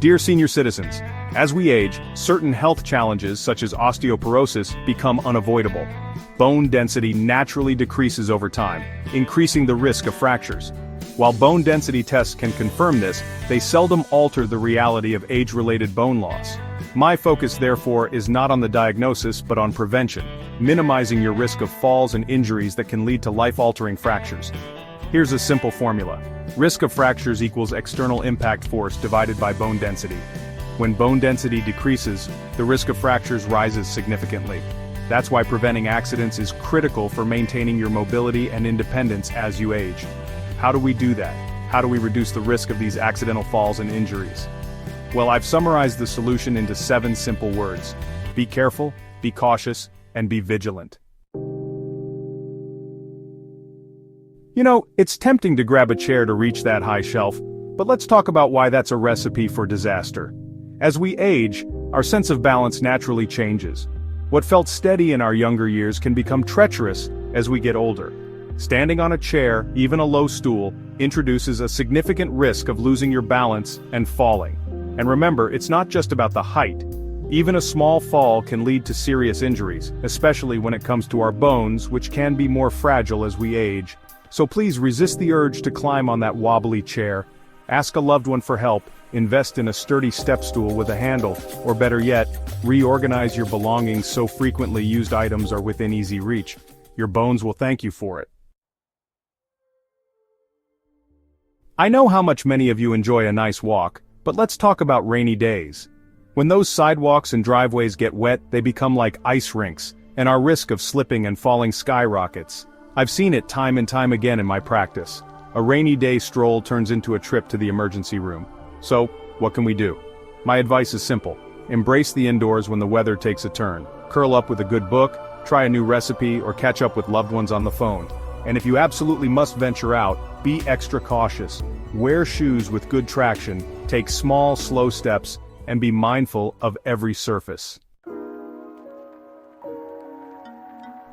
Dear senior citizens, as we age, certain health challenges such as osteoporosis become unavoidable. Bone density naturally decreases over time, increasing the risk of fractures. While bone density tests can confirm this, they seldom alter the reality of age-related bone loss. My focus, therefore, is not on the diagnosis but on prevention, minimizing your risk of falls and injuries that can lead to life-altering fractures. Here's a simple formula. Risk of fractures equals external impact force divided by bone density. When bone density decreases, the risk of fractures rises significantly. That's why preventing accidents is critical for maintaining your mobility and independence as you age. How do we do that? How do we reduce the risk of these accidental falls and injuries? Well, I've summarized the solution into 7 simple words. Be careful, be cautious, and be vigilant. You know, it's tempting to grab a chair to reach that high shelf, but let's talk about why that's a recipe for disaster. As we age, our sense of balance naturally changes. What felt steady in our younger years can become treacherous as we get older. Standing on a chair, even a low stool, introduces a significant risk of losing your balance and falling. And remember, it's not just about the height. Even a small fall can lead to serious injuries, especially when it comes to our bones, which can be more fragile as we age. So please resist the urge to climb on that wobbly chair. Ask a loved one for help, invest in a sturdy step stool with a handle, or better yet, reorganize your belongings so frequently used items are within easy reach. Your bones will thank you for it. I know how much many of you enjoy a nice walk, but let's talk about rainy days. When those sidewalks and driveways get wet, they become like ice rinks, and our risk of slipping and falling skyrockets. I've seen it time and time again in my practice. A rainy day stroll turns into a trip to the emergency room. So, what can we do? My advice is simple. Embrace the indoors when the weather takes a turn. Curl up with a good book, try a new recipe, or catch up with loved ones on the phone. And if you absolutely must venture out, be extra cautious. Wear shoes with good traction, take small, slow steps, and be mindful of every surface.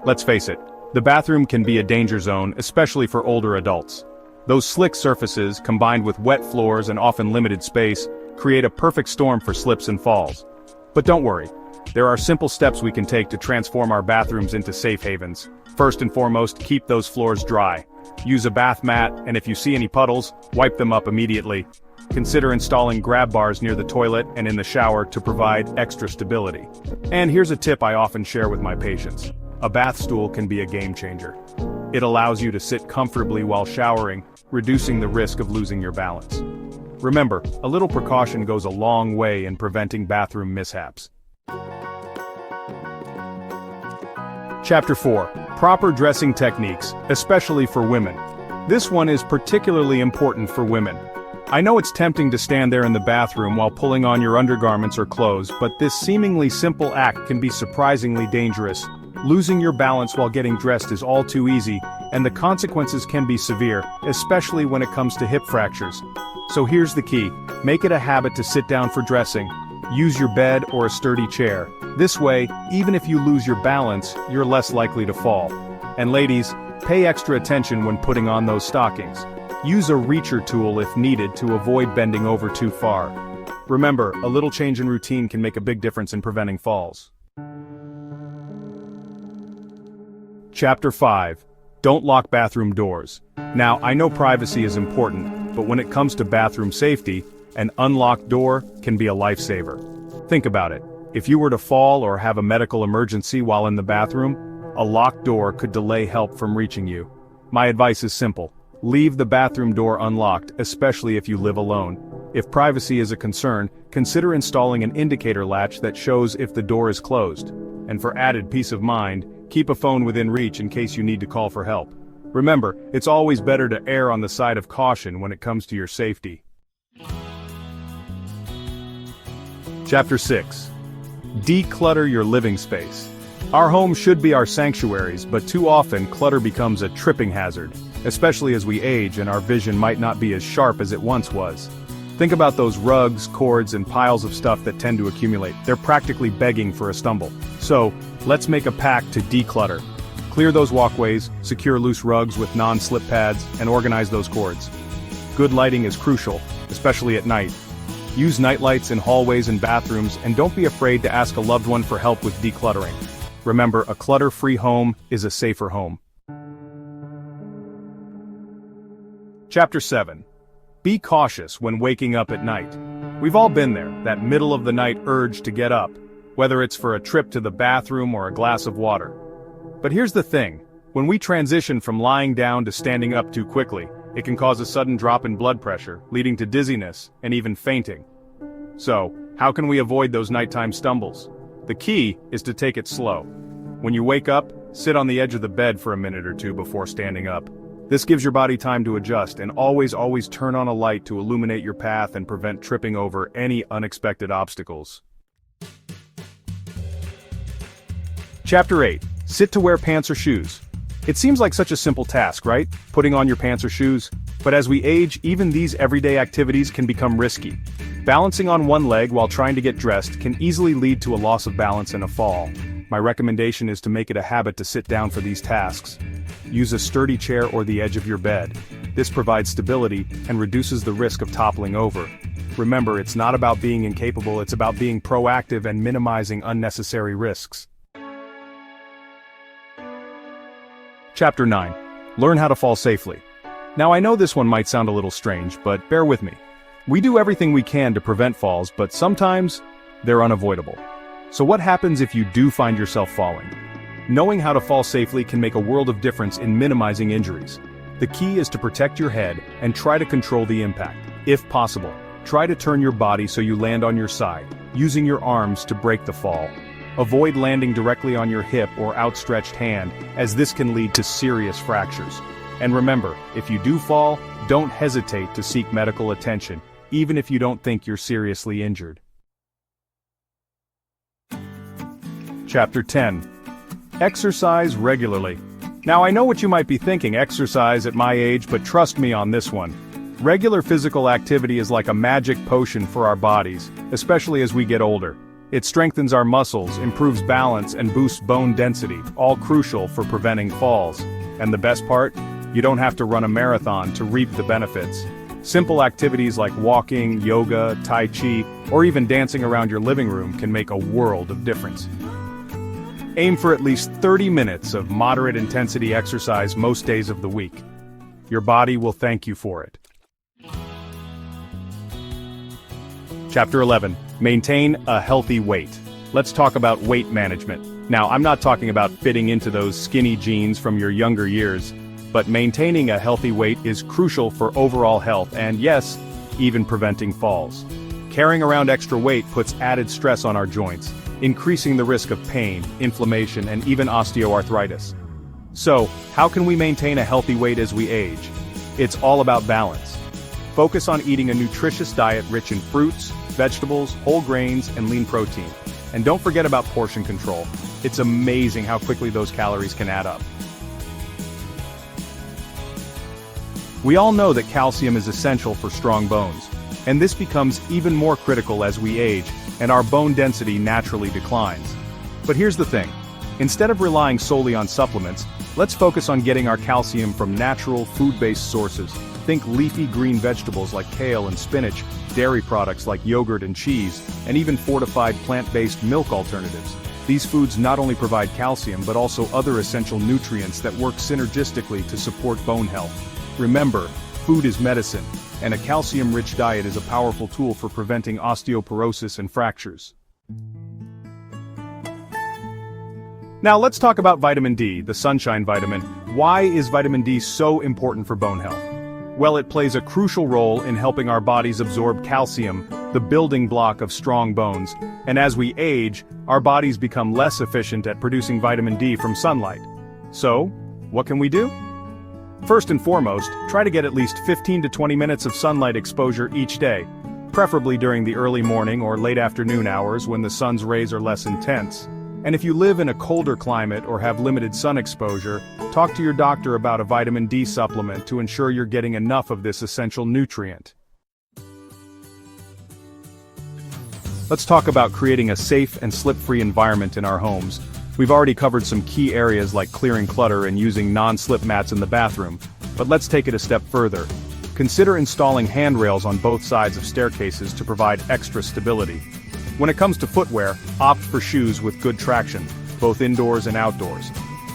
Let's face it, the bathroom can be a danger zone, especially for older adults. Those slick surfaces, combined with wet floors and often limited space, create a perfect storm for slips and falls. But don't worry, there are simple steps we can take to transform our bathrooms into safe havens. First and foremost, keep those floors dry. Use a bath mat, and if you see any puddles, wipe them up immediately. Consider installing grab bars near the toilet and in the shower to provide extra stability. And here's a tip I often share with my patients. A bath stool can be a game changer. It allows you to sit comfortably while showering, reducing the risk of losing your balance. Remember, a little precaution goes a long way in preventing bathroom mishaps. Chapter 4. Proper dressing techniques, especially for women. This one is particularly important for women. I know it's tempting to stand there in the bathroom while pulling on your undergarments or clothes, but this seemingly simple act can be surprisingly dangerous. Losing your balance while getting dressed is all too easy, and the consequences can be severe, especially when it comes to hip fractures. So here's the key. Make it a habit to sit down for dressing. Use your bed or a sturdy chair. This way, even if you lose your balance, you're less likely to fall. And ladies, pay extra attention when putting on those stockings. Use a reacher tool if needed to avoid bending over too far. Remember, a little change in routine can make a big difference in preventing falls. Chapter 5. Don't lock bathroom doors. Now, I know privacy is important, but when it comes to bathroom safety, an unlocked door can be a lifesaver. Think about it. If you were to fall or have a medical emergency while in the bathroom, a locked door could delay help from reaching you. My advice is simple. Leave the bathroom door unlocked, especially if you live alone. If privacy is a concern, consider installing an indicator latch that shows if the door is closed. And for added peace of mind, keep a phone within reach in case you need to call for help. Remember, it's always better to err on the side of caution when it comes to your safety. Chapter 6. Declutter your living space. Our homes should be our sanctuaries, but too often clutter becomes a tripping hazard, especially as we age and our vision might not be as sharp as it once was. Think about those rugs, cords, and piles of stuff that tend to accumulate. They're practically begging for a stumble. So, let's make a pact to declutter. Clear those walkways, secure loose rugs with non-slip pads, and organize those cords. Good lighting is crucial, especially at night. Use nightlights in hallways and bathrooms, and don't be afraid to ask a loved one for help with decluttering. Remember, a clutter-free home is a safer home. Chapter 7. Be cautious when waking up at night. We've all been there, that middle-of-the-night urge to get up, whether it's for a trip to the bathroom or a glass of water. But here's the thing, when we transition from lying down to standing up too quickly, it can cause a sudden drop in blood pressure, leading to dizziness and even fainting. So, how can we avoid those nighttime stumbles? The key is to take it slow. When you wake up, sit on the edge of the bed for a minute or two before standing up. This gives your body time to adjust, and always turn on a light to illuminate your path and prevent tripping over any unexpected obstacles. Chapter 8. Sit to wear pants or shoes. It seems like such a simple task, right? Putting on your pants or shoes. But as we age, even these everyday activities can become risky. Balancing on one leg while trying to get dressed can easily lead to a loss of balance and a fall. My recommendation is to make it a habit to sit down for these tasks. Use a sturdy chair or the edge of your bed. This provides stability and reduces the risk of toppling over. Remember, it's not about being incapable, it's about being proactive and minimizing unnecessary risks. Chapter 9. Learn how to fall safely. Now I know this one might sound a little strange, but bear with me. We do everything we can to prevent falls, but sometimes they're unavoidable. So what happens if you do find yourself falling? Knowing how to fall safely can make a world of difference in minimizing injuries. The key is to protect your head and try to control the impact. If possible, try to turn your body so you land on your side, using your arms to break the fall. Avoid landing directly on your hip or outstretched hand, as this can lead to serious fractures. And remember, if you do fall, don't hesitate to seek medical attention, even if you don't think you're seriously injured. Chapter 10. Exercise regularly. Now I know what you might be thinking, exercise at my age, but trust me on this one. Regular physical activity is like a magic potion for our bodies, especially as we get older. It strengthens our muscles, improves balance, and boosts bone density, all crucial for preventing falls. And the best part? You don't have to run a marathon to reap the benefits. Simple activities like walking, yoga, tai chi, or even dancing around your living room can make a world of difference. Aim for at least 30 minutes of moderate intensity exercise most days of the week. Your body will thank you for it. Chapter 11. Maintain a healthy weight. Let's talk about weight management. Now, I'm not talking about fitting into those skinny jeans from your younger years, but maintaining a healthy weight is crucial for overall health and, yes, even preventing falls. Carrying around extra weight puts added stress on our joints, increasing the risk of pain, inflammation, and even osteoarthritis. So, how can we maintain a healthy weight as we age? It's all about balance. Focus on eating a nutritious diet rich in fruits, vegetables, whole grains, and lean protein. And don't forget about portion control. It's amazing how quickly those calories can add up. We all know that calcium is essential for strong bones, and this becomes even more critical as we age and our bone density naturally declines. But here's the thing. Instead of relying solely on supplements, let's focus on getting our calcium from natural, food-based sources. Think leafy green vegetables like kale and spinach, dairy products like yogurt and cheese, and even fortified plant-based milk alternatives. These foods not only provide calcium but also other essential nutrients that work synergistically to support bone health. Remember, food is medicine, and a calcium-rich diet is a powerful tool for preventing osteoporosis and fractures. Now let's talk about vitamin D, the sunshine vitamin. Why is vitamin D so important for bone health? Well, it plays a crucial role in helping our bodies absorb calcium, the building block of strong bones, and as we age, our bodies become less efficient at producing vitamin D from sunlight. So, what can we do? First and foremost, try to get at least 15 to 20 minutes of sunlight exposure each day, preferably during the early morning or late afternoon hours when the sun's rays are less intense. And if you live in a colder climate or have limited sun exposure, talk to your doctor about a vitamin D supplement to ensure you're getting enough of this essential nutrient. Let's talk about creating a safe and slip-free environment in our homes. We've already covered some key areas like clearing clutter and using non-slip mats in the bathroom, but let's take it a step further. Consider installing handrails on both sides of staircases to provide extra stability. When it comes to footwear, opt for shoes with good traction, both indoors and outdoors.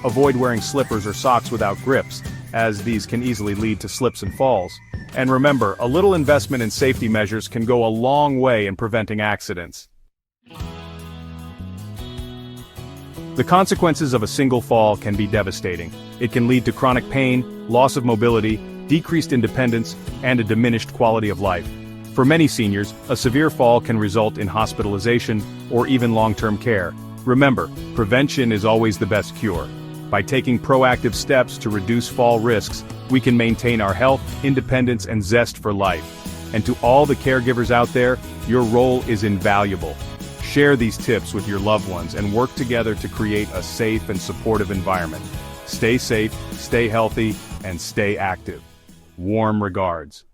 Avoid wearing slippers or socks without grips, as these can easily lead to slips and falls. And remember, a little investment in safety measures can go a long way in preventing accidents. The consequences of a single fall can be devastating. It can lead to chronic pain, loss of mobility, decreased independence, and a diminished quality of life. For many seniors, a severe fall can result in hospitalization or even long-term care. Remember, prevention is always the best cure. By taking proactive steps to reduce fall risks, we can maintain our health, independence, and zest for life. And to all the caregivers out there, your role is invaluable. Share these tips with your loved ones and work together to create a safe and supportive environment. Stay safe, stay healthy, and stay active. Warm regards.